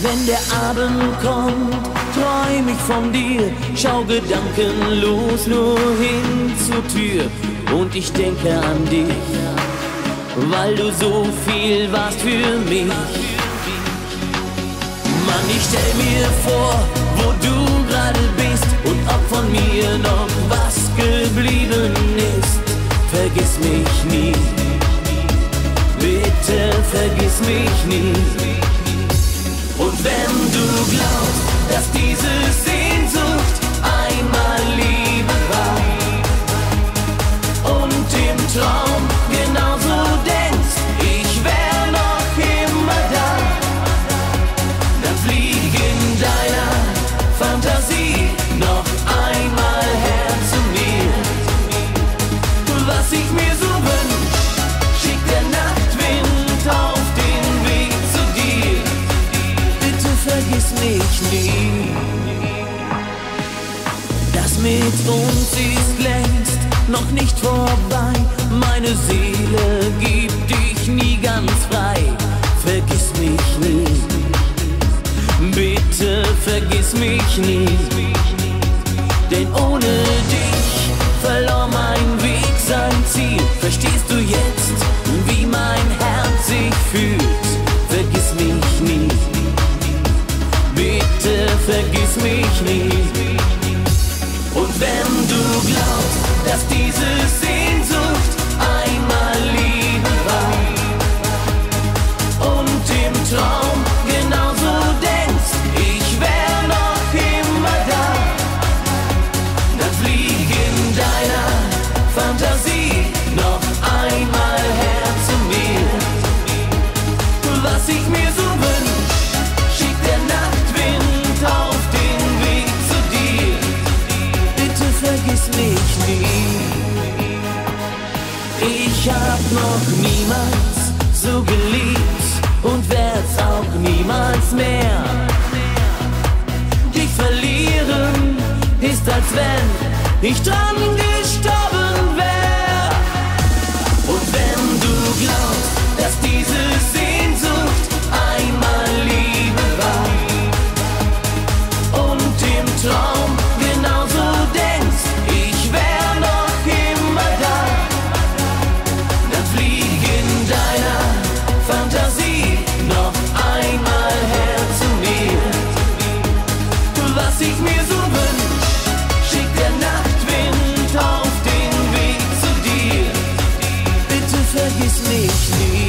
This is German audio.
Wenn der Abend kommt, träum ich von dir, schau gedankenlos nur hin zur Tür und ich denke an dich, weil du so viel warst für mich. Mann, ich stell mir vor, wo du gerade bist und ob von mir noch was geblieben ist. Vergiss mich nie, bitte vergiss mich nie. Und wenn du glaubst, dass diese Sehnsucht einmal Liebe war und im Traum genauso denkst, ich wär noch immer da, dann flieg in deiner Fantasie noch einmal her zu mir. Was ich mir so wünsch, schickt der Nachtwind auf den Weg zu dir. Bitte vergiss mich nie. Das mit uns ist längst noch nicht vorbei. Meine Seele gibt dich nie ganz frei. Vergiss mich nie, bitte vergiss mich nie. Denn ohne dich verlor mein Weg sein Ziel. Verstehst du jetzt, wie mein Herz sich fühlt? Vergiss mich nie, bitte vergiss mich nie. Und wenn du glaubst, dass diese Sehnsucht einmal Liebe war und im Traum genauso denkst, ich wär noch immer da, dann flieg in deiner Fantasie noch einmal her zu mir. Was ich mir so wünsch, schickt der Nachtwind auf den Weg zu dir. Bitte vergiss mich nie. Ich hab noch niemals so geliebt und werd's auch niemals mehr. Dich verlieren ist, als wenn ich dran gestorben wär. Und wenn du glaubst, dass diese Sehnsucht einmal Liebe war und im Traum genauso denkst, ich wär noch immer da, dann flieg in deiner Fantasie noch einmal her zu mir. Was ich mir so wünsch, schickt der Nachtwind auf den Weg zu dir. Bitte vergiss mich nie.